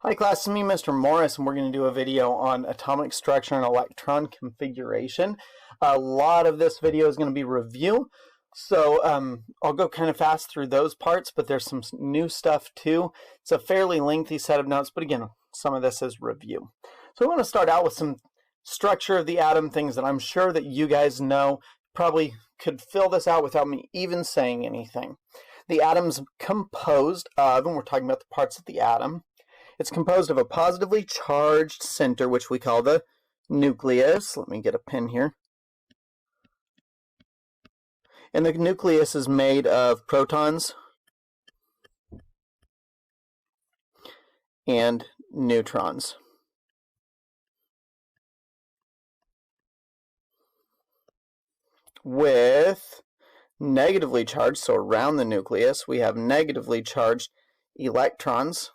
Hi class, it's me, Mr. Morris, and we're going to do a video on atomic structure and electron configuration. A lot of this video is going to be review, so I'll go kind of fast through those parts, but there's some new stuff too. It's a fairly lengthy set of notes, but again, some of this is review. So I want to start out with some structure of the atom, things that I'm sure that you guys know. Probably could fill this out without me even saying anything. The atom's composed of, and we're talking about the parts of the atom, it's composed of a positively charged center, which we call the nucleus. Let me get a pen here. And the nucleus is made of protons and neutrons. With negatively charged, so around the nucleus, we have negatively charged electrons.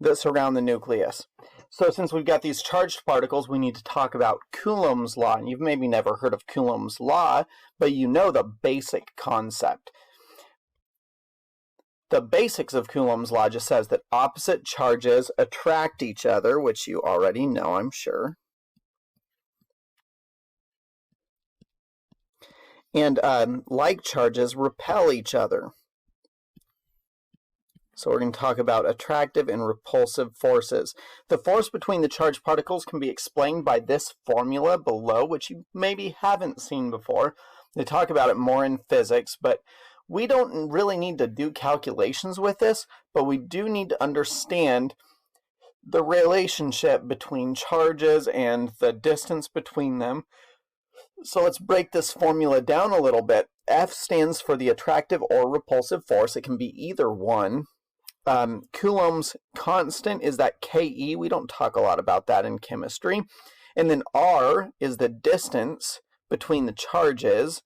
That surround the nucleus. So since we've got these charged particles, we need to talk about Coulomb's law. And you've maybe never heard of Coulomb's law, but you know the basic concept. The basics of Coulomb's law just says that opposite charges attract each other, which you already know, I'm sure. And like charges repel each other. So we're going to talk about attractive and repulsive forces. The force between the charged particles can be explained by this formula below, which you maybe haven't seen before. They talk about it more in physics, but we don't really need to do calculations with this, but we do need to understand the relationship between charges and the distance between them. So let's break this formula down a little bit. F stands for the attractive or repulsive force. It can be either one. Coulomb's constant is that Ke. We don't talk a lot about that in chemistry. And then R is the distance between the charges,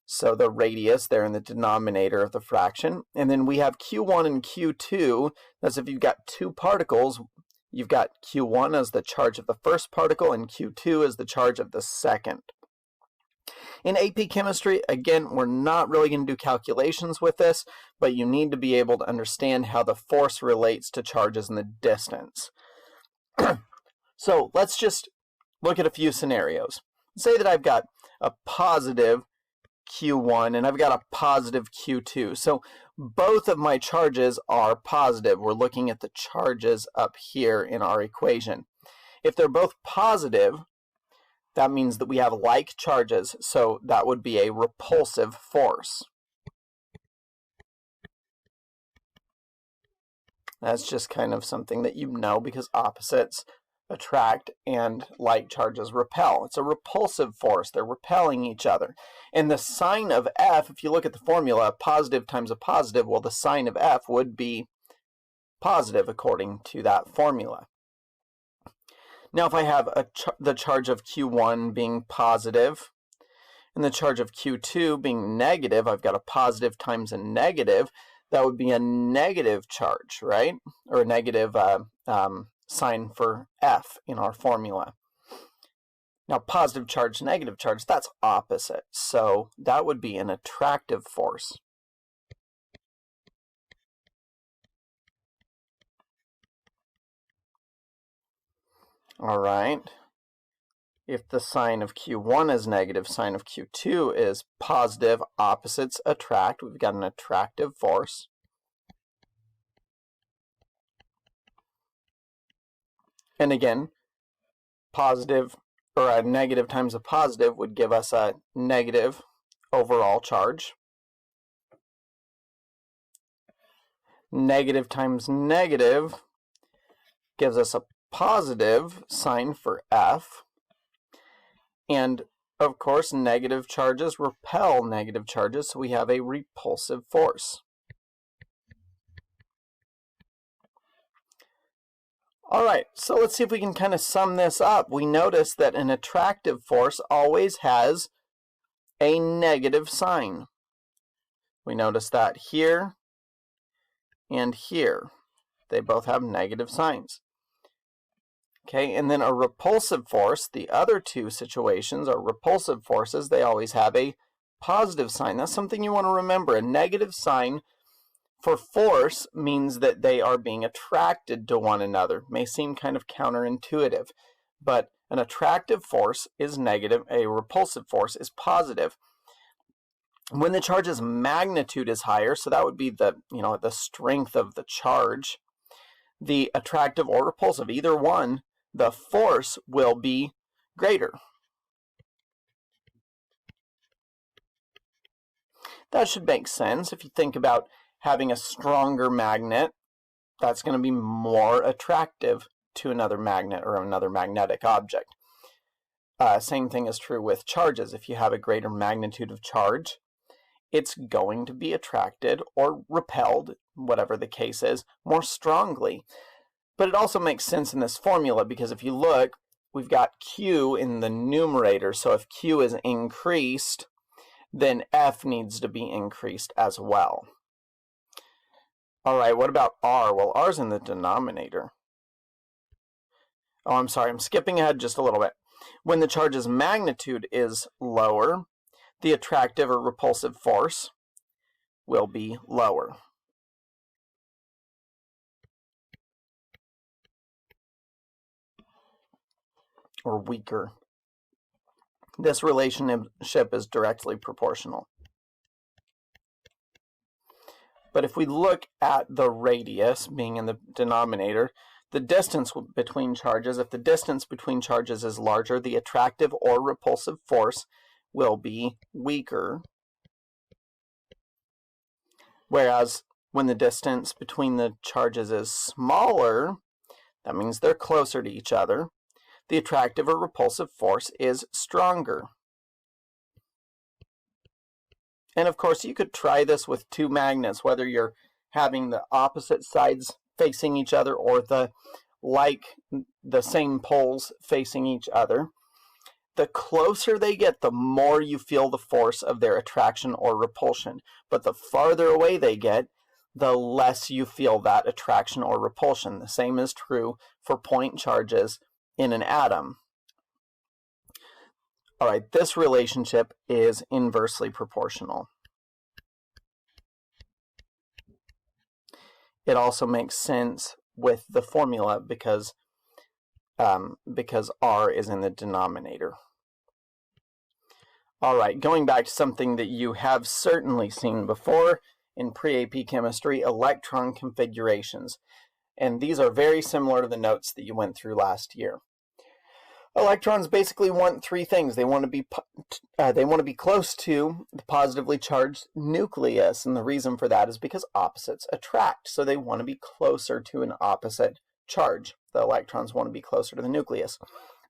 so the radius there in the denominator of the fraction. And then we have Q1 and Q2. That's if you've got two particles, you've got Q1 as the charge of the first particle and Q2 as the charge of the second. In AP Chemistry, again, we're not really going to do calculations with this, but you need to be able to understand how the force relates to charges and the distance. So let's just look at a few scenarios. Say that I've got a positive Q1 and I've got a positive Q2. So both of my charges are positive. We're looking at the charges up here in our equation. If they're both positive, that means that we have like charges, so that would be a repulsive force. That's just kind of something that you know because opposites attract and like charges repel. It's a repulsive force. They're repelling each other. And the sign of F, if you look at the formula, positive times a positive, well, the sign of F would be positive according to that formula. Now, if I have the charge of Q1 being positive and the charge of Q2 being negative, I've got a positive times a negative. That would be a negative charge, right? Or a negative sign for F in our formula. Now, positive charge, negative charge, that's opposite. So that would be an attractive force. All right, if the sign of Q1 is negative, sign of Q2 is positive, opposites attract. We've got an attractive force. And again, positive or a negative times a positive would give us a negative overall charge. Negative times negative gives us a positive sign for F, and of course negative charges repel negative charges, so we have a repulsive force. Alright, so let's see if we can kind of sum this up. We notice that an attractive force always has a negative sign. We notice that here and here. They both have negative signs. Okay, and then a repulsive force, the other two situations are repulsive forces. They always have a positive sign. That's something you want to remember. A negative sign for force means that they are being attracted to one another. It may seem kind of counterintuitive, but an attractive force is negative, a repulsive force is positive. When the charge's magnitude is higher, so that would be the strength of the charge, the attractive or repulsive, either one, the force will be greater. That should make sense. If you think about having a stronger magnet, that's going to be more attractive to another magnet or another magnetic object. Same thing is true with charges. If you have a greater magnitude of charge, it's going to be attracted or repelled, whatever the case is, more strongly. But it also makes sense in this formula, because if you look, we've got Q in the numerator. So if Q is increased, then F needs to be increased as well. All right, what about R? Well, R is in the denominator. Oh, I'm sorry, I'm skipping ahead just a little bit. When the charge's magnitude is lower, the attractive or repulsive force will be lower. Or weaker. This relationship is directly proportional. But if we look at the radius being in the denominator, the distance between charges, if the distance between charges is larger, the attractive or repulsive force will be weaker. Whereas when the distance between the charges is smaller, that means they're closer to each other, the attractive or repulsive force is stronger. And of course, you could try this with two magnets, whether you're having the opposite sides facing each other or the same poles facing each other. The closer they get, the more you feel the force of their attraction or repulsion. But the farther away they get, the less you feel that attraction or repulsion. The same is true for point charges in an atom. All right, this relationship is inversely proportional. It also makes sense with the formula because R is in the denominator. All right, going back to something that you have certainly seen before in pre-AP chemistry, electron configurations. And these are very similar to the notes that you went through last year. Electrons basically want three things. They want to be close to the positively charged nucleus, and the reason for that is because opposites attract. So they want to be closer to an opposite charge. The electrons want to be closer to the nucleus.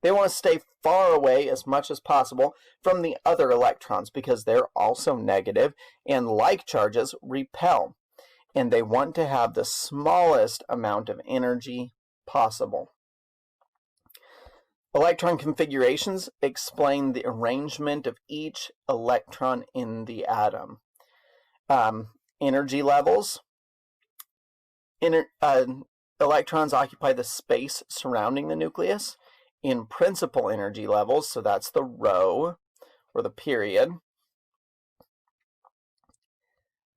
They want to stay far away as much as possible from the other electrons because they're also negative, and like charges repel. And they want to have the smallest amount of energy possible. Electron configurations explain the arrangement of each electron in the atom. Energy levels. Electrons occupy the space surrounding the nucleus. In principal energy levels, so that's the row or the period,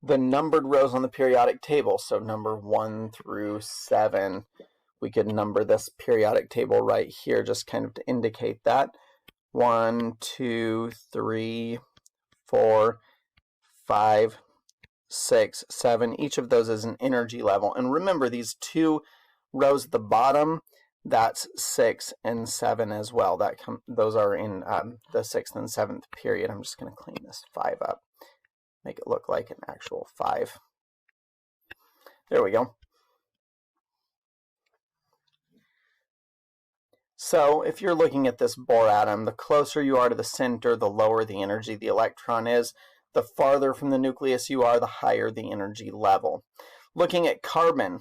the numbered rows on the periodic table, so number 1 through 7. We could number this periodic table right here just kind of to indicate that. 1, 2, 3, 4, 5, 6, 7. Each of those is an energy level. And remember, these two rows at the bottom, that's 6 and 7 as well. Those are in the 6th and 7th period. I'm just going to clean this 5 up, make it look like an actual 5. There we go. So if you're looking at this Bohr atom, the closer you are to the center, the lower the energy the electron is. The farther from the nucleus you are, the higher the energy level. Looking at carbon,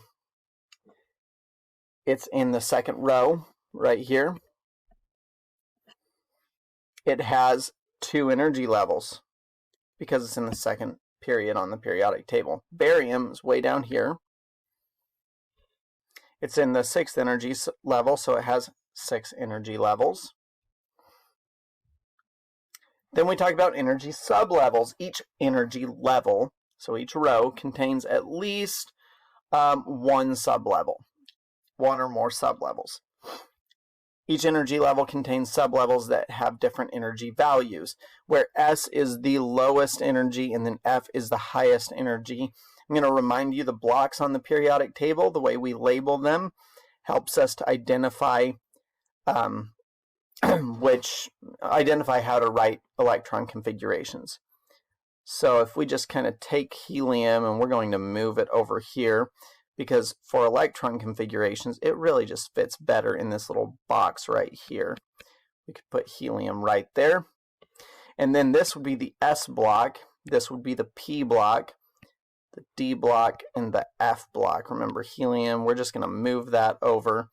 it's in the second row right here. It has 2 energy levels because it's in the second period on the periodic table. Barium is way down here. It's in the 6th energy level, so it has 6 energy levels. Then we talk about energy sublevels. Each energy level, so each row, contains at least one sublevel, one or more sublevels. Each energy level contains sublevels that have different energy values, where S is the lowest energy and then F is the highest energy. I'm going to remind you the blocks on the periodic table, the way we label them, helps us to identify how to write electron configurations. So if we just kind of take helium and we're going to move it over here, because for electron configurations, it really just fits better in this little box right here. We could put helium right there. And then this would be the S block, this would be the P block, the D block, and the F block. Remember, helium, we're just going to move that over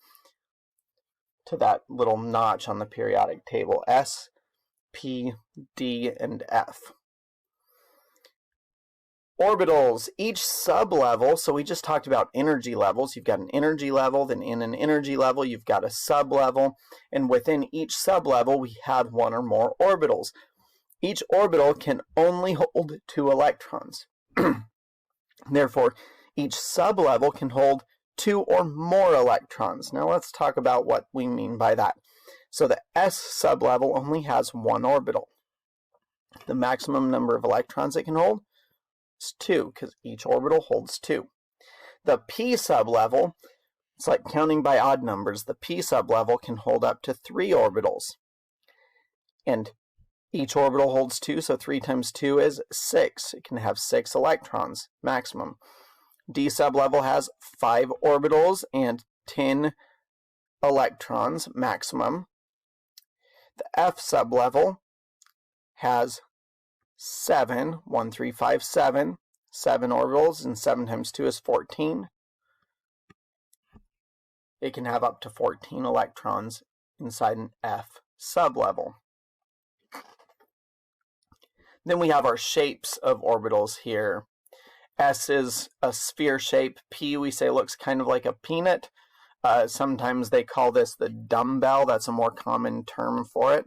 to that little notch on the periodic table. S, P, D, and F. Orbitals, each sublevel, so we just talked about energy levels. You've got an energy level, then in an energy level you've got a sublevel, and within each sublevel we have one or more orbitals. Each orbital can only hold 2 electrons. Therefore, each sublevel can hold 2 or more electrons. Now let's talk about what we mean by that. So the S sublevel only has 1 orbital. The maximum number of electrons it can hold is 2, because each orbital holds 2. The P sublevel, it's like counting by odd numbers. The P sublevel can hold up to 3 orbitals. And each orbital holds 2, so 3 times 2 is 6. It can have 6 electrons maximum. D sublevel has 5 orbitals and 10 electrons maximum. The F sublevel has 7 orbitals, and 7 times 2 is 14. It can have up to 14 electrons inside an F sublevel. Then we have our shapes of orbitals here. S is a sphere shape. P, we say, looks kind of like a peanut. Sometimes they call this the dumbbell. That's a more common term for it.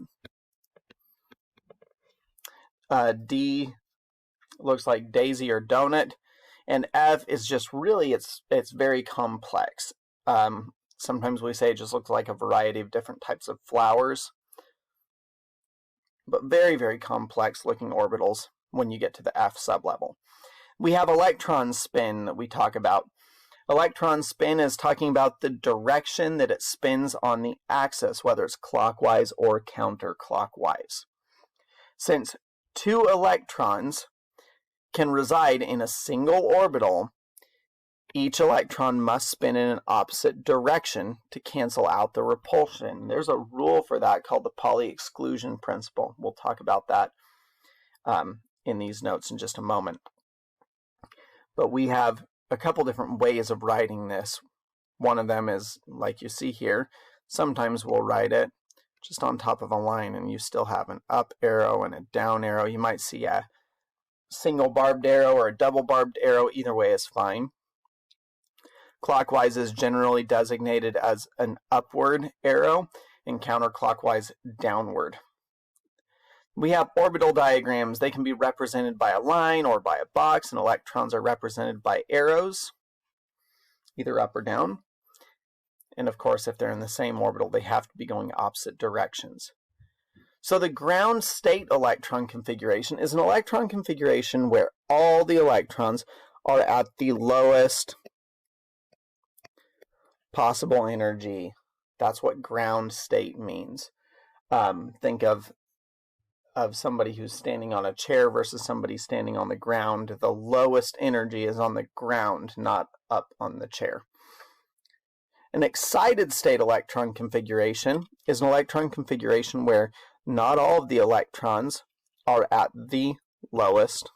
D looks like daisy or donut. And F is just really, it's very complex. Sometimes we say it just looks like a variety of different types of flowers. But very, very complex looking orbitals when you get to the F sublevel. We have electron spin that we talk about. Electron spin is talking about the direction that it spins on the axis, whether it's clockwise or counterclockwise. Since 2 electrons can reside in a single orbital, each electron must spin in an opposite direction to cancel out the repulsion. There's a rule for that called the Pauli exclusion principle. We'll talk about that in these notes in just a moment. But we have a couple different ways of writing this. One of them is, like you see here, sometimes we'll write it just on top of a line and you still have an up arrow and a down arrow. You might see a single barbed arrow or a double barbed arrow. Either way is fine. Clockwise is generally designated as an upward arrow and counterclockwise downward. We have orbital diagrams. They can be represented by a line or by a box, and electrons are represented by arrows, either up or down. And of course, if they're in the same orbital, they have to be going opposite directions. So the ground state electron configuration is an electron configuration where all the electrons are at the lowest possible energy. That's what ground state means. Think of somebody who's standing on a chair versus somebody standing on the ground. The lowest energy is on the ground, not up on the chair. An excited state electron configuration is an electron configuration where not all of the electrons are at the lowest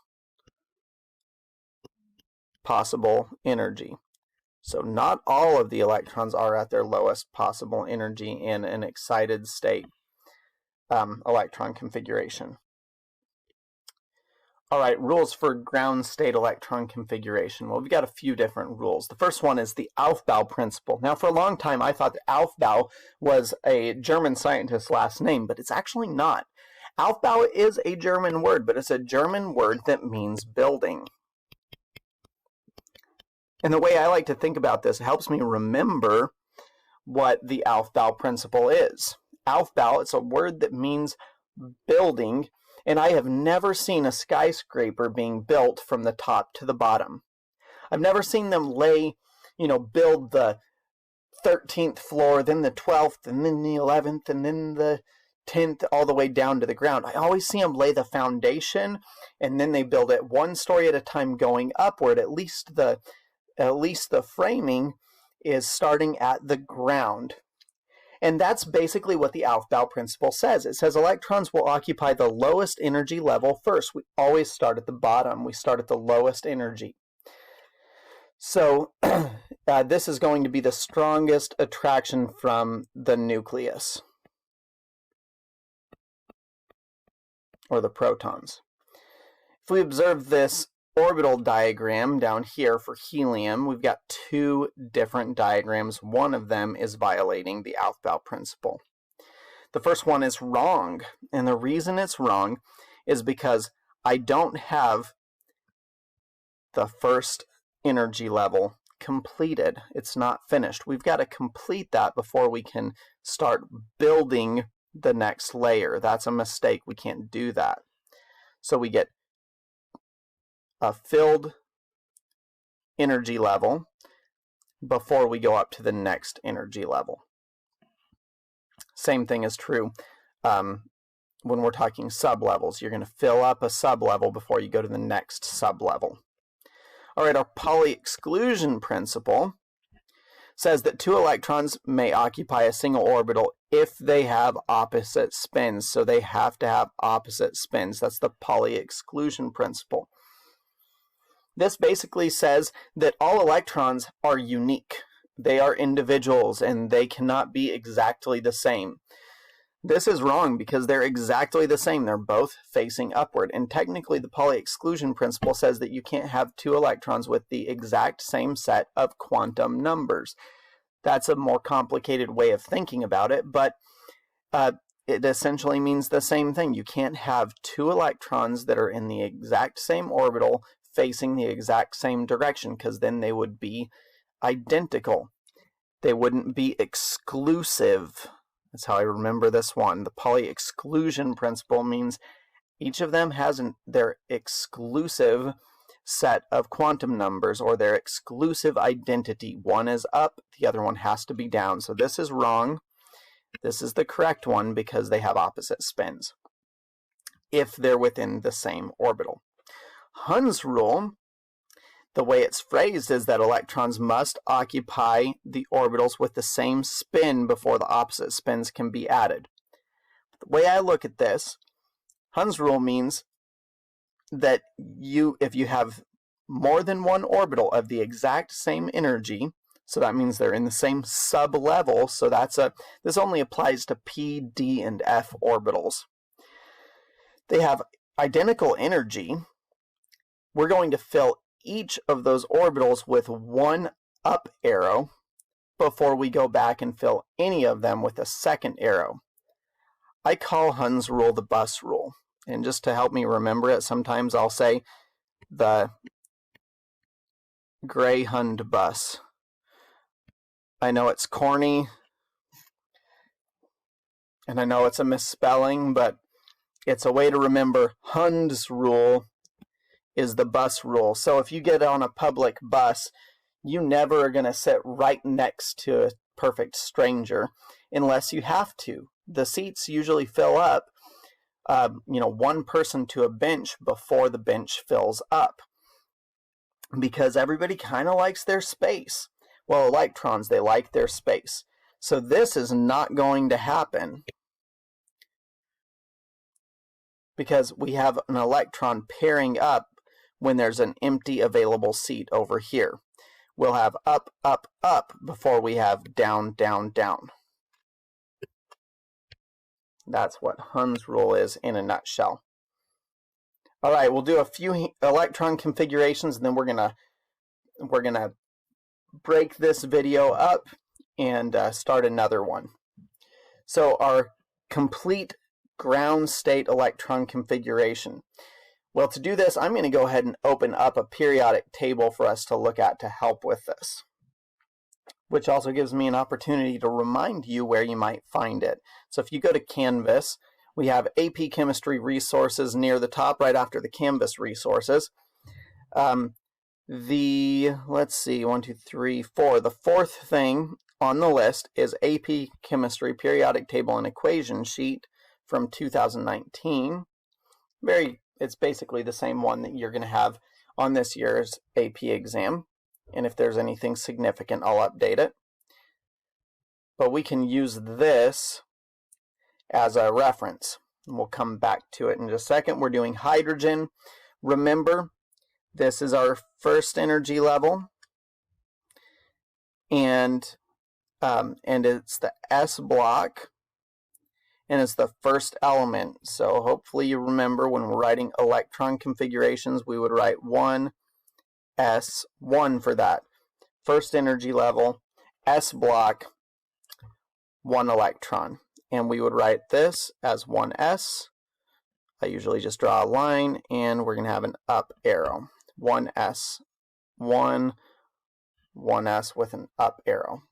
possible energy. So not all of the electrons are at their lowest possible energy in an excited state electron configuration. All right, rules for ground state electron configuration. Well, we've got a few different rules. The first one is the Aufbau principle. Now, for a long time, I thought that Aufbau was a German scientist's last name, but it's actually not. Aufbau is a German word, but it's a German word that means building. And the way I like to think about this helps me remember what the Aufbau principle is. Aufbau, it's a word that means building, and I have never seen a skyscraper being built from the top to the bottom. I've never seen them build the 13th floor, then the 12th, and then the 11th, and then the 10th, all the way down to the ground. I always see them lay the foundation, and then they build it one story at a time going upward. At least the framing is starting at the ground. And that's basically what the Aufbau principle says. It says electrons will occupy the lowest energy level first. We always start at the bottom. We start at the lowest energy. So this is going to be the strongest attraction from the nucleus, or the protons. If we observe this orbital diagram down here for helium, we've got two different diagrams. One of them is violating the Aufbau principle. The first one is wrong, and the reason it's wrong is because I don't have the first energy level completed. It's not finished. We've got to complete that before we can start building the next layer. That's a mistake. We can't do that. So we get a filled energy level before we go up to the next energy level. Same thing is true when we're talking sublevels. You're going to fill up a sublevel before you go to the next sublevel. All right, our Pauli exclusion principle says that two electrons may occupy a single orbital if they have opposite spins. So they have to have opposite spins. That's the Pauli exclusion principle. This basically says that all electrons are unique. They are individuals and they cannot be exactly the same. This is wrong because they're exactly the same. They're both facing upward. And technically the Pauli exclusion principle says that you can't have two electrons with the exact same set of quantum numbers. That's a more complicated way of thinking about it, but it essentially means the same thing. You can't have two electrons that are in the exact same orbital facing the exact same direction, because then they would be identical. They wouldn't be exclusive. That's how I remember this one. The Pauli exclusion principle means each of them has their exclusive set of quantum numbers, or their exclusive identity. One is up, the other one has to be down. So this is wrong. This is the correct one because they have opposite spins if they're within the same orbital. Hund's rule, the way it's phrased is that electrons must occupy the orbitals with the same spin before the opposite spins can be added. The way I look at this, Hund's rule means that if you have more than one orbital of the exact same energy, so that means they're in the same sublevel, so this only applies to p, d, and f orbitals. They have identical energy. We're going to fill each of those orbitals with one up arrow before we go back and fill any of them with a second arrow. I call Hund's rule the bus rule. And just to help me remember it, sometimes I'll say the Greyhound bus. I know it's corny, and I know it's a misspelling, but it's a way to remember Hund's rule is the bus rule. So if you get on a public bus, you never are going to sit right next to a perfect stranger unless you have to. The seats usually fill up, one person to a bench before the bench fills up, because everybody kind of likes their space. Well, electrons, they like their space. So this is not going to happen because we have an electron pairing up when there's an empty available seat over here. We'll have up, up, up before we have down, down, down. That's what Hund's rule is in a nutshell. All right, we'll do a few electron configurations, and then we're gonna break this video up and start another one. So our complete ground state electron configuration. Well, to do this, I'm going to go ahead and open up a periodic table for us to look at to help with this, which also gives me an opportunity to remind you where you might find it. So if you go to Canvas, we have AP Chemistry Resources near the top, right after the Canvas Resources. Let's see, 1, 2, 3, 4. The fourth thing on the list is AP Chemistry Periodic Table and Equation Sheet from 2019. It's basically the same one that you're going to have on this year's AP exam. And if there's anything significant, I'll update it. But we can use this as a reference. And we'll come back to it in just a second. We're doing hydrogen. Remember, this is our first energy level. And it's the S block. And it's the first element. So hopefully you remember when we're writing electron configurations, we would write 1S1 for that. First energy level, S block, 1 electron. And we would write this as 1S. I usually just draw a line, and we're going to have an up arrow. 1S, 1S with an up arrow.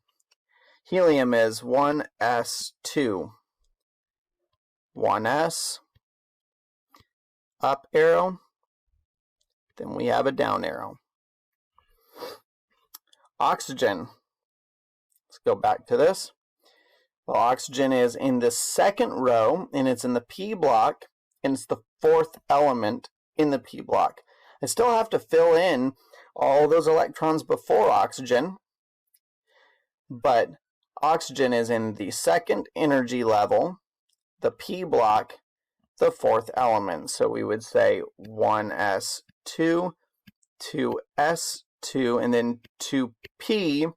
Helium is 1S2. 1S, up arrow, then we have a down arrow. Oxygen, let's go back to this. Well, oxygen is in the second row, and it's in the P block, and it's the fourth element in the P block. I still have to fill in all those electrons before oxygen, but oxygen is in the second energy level, the P block, the fourth element. So we would say 1s2, 2s2, and then 2p4.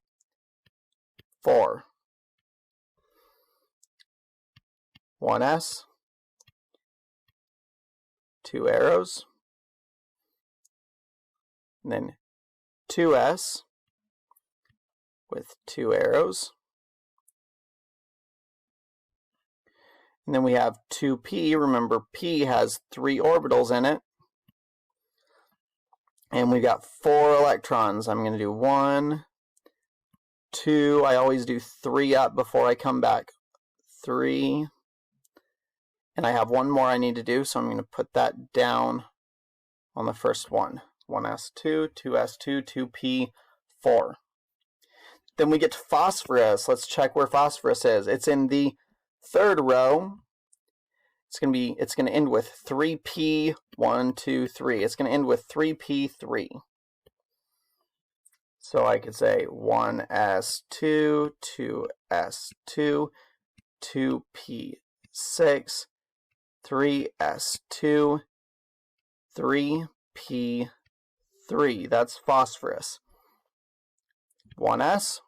1s, 2 arrows, and then 2s with 2 arrows. And then we have 2p. Remember, p has 3 orbitals in it. And we got 4 electrons. I'm going to do 1, 2. I always do 3 up before I come back. 3. And I have one more I need to do, so I'm going to put that down on the first one. 1s2, 2s2, 2p4. Then we get to phosphorus. Let's check where phosphorus is. It's in the third row. It's going to end with 3p, 1, 2, 3. It's going to end with 3p3. So I could say 1s2, 2s2, 2p6, 3s2, 3p3. That's phosphorus. 1s,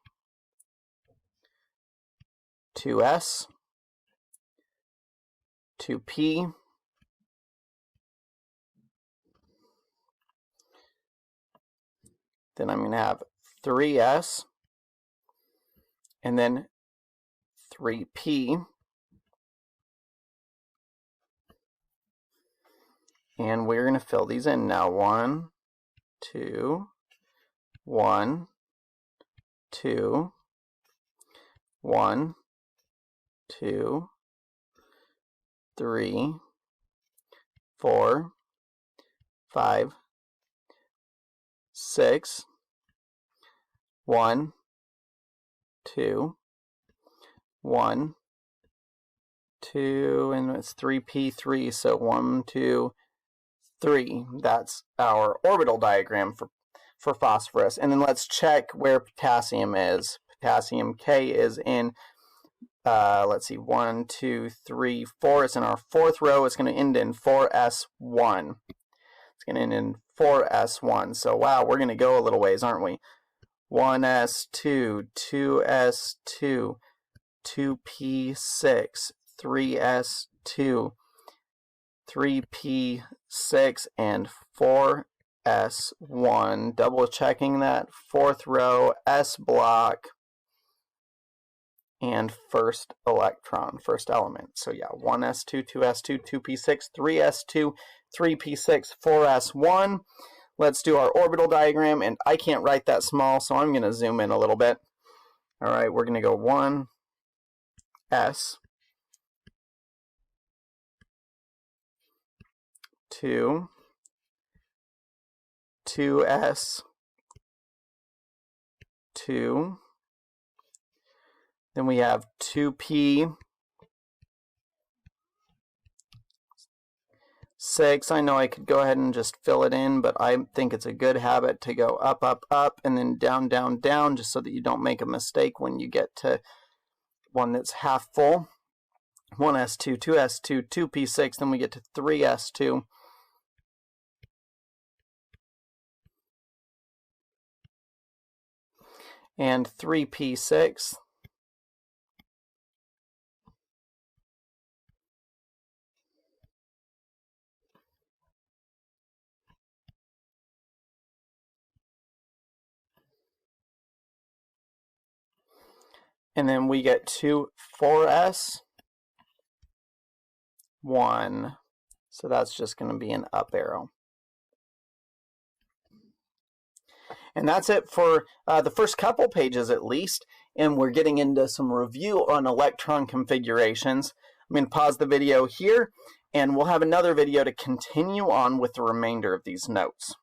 2s, 2p, then I'm going to have 3s, and then 3p, and we're going to fill these in now. 1, 2, 1, 2, 1, 2, 3, 4, 5, 6, 1, 2, 1, 2, and it's 3p3, so 1, 2, 3. That's our orbital diagram for phosphorus. And then let's check where potassium is. Potassium K is in, let's see, 1, 2, 3, 4. It's in our fourth row. It's going to end in 4s1. It's going to end in 4s1. So wow, we're going to go a little ways, aren't we? 1s2, 2s2, 2p6, 3s2, 3p6, and 4s1. Double checking that. Fourth row, S block. and first electron, first element. So yeah, 1s2, 2s2, 2p6, 3s2, 3p6, 4s1. Let's do our orbital diagram, and I can't write that small, so I'm going to zoom in a little bit. All right, we're going to go 1s, 2, 2s, 2, then we have 2p, 6. I know I could go ahead and just fill it in, but I think it's a good habit to go up, up, up, and then down, down, down, just so that you don't make a mistake when you get to one that's half full. 1s2, 2s2, 2p6, then we get to 3s2. And 3p6. And then we get to 4s, 1. So that's just going to be an up arrow. And that's it for the first couple pages at least. And we're getting into some review on electron configurations. I'm going to pause the video here, and we'll have another video to continue on with the remainder of these notes.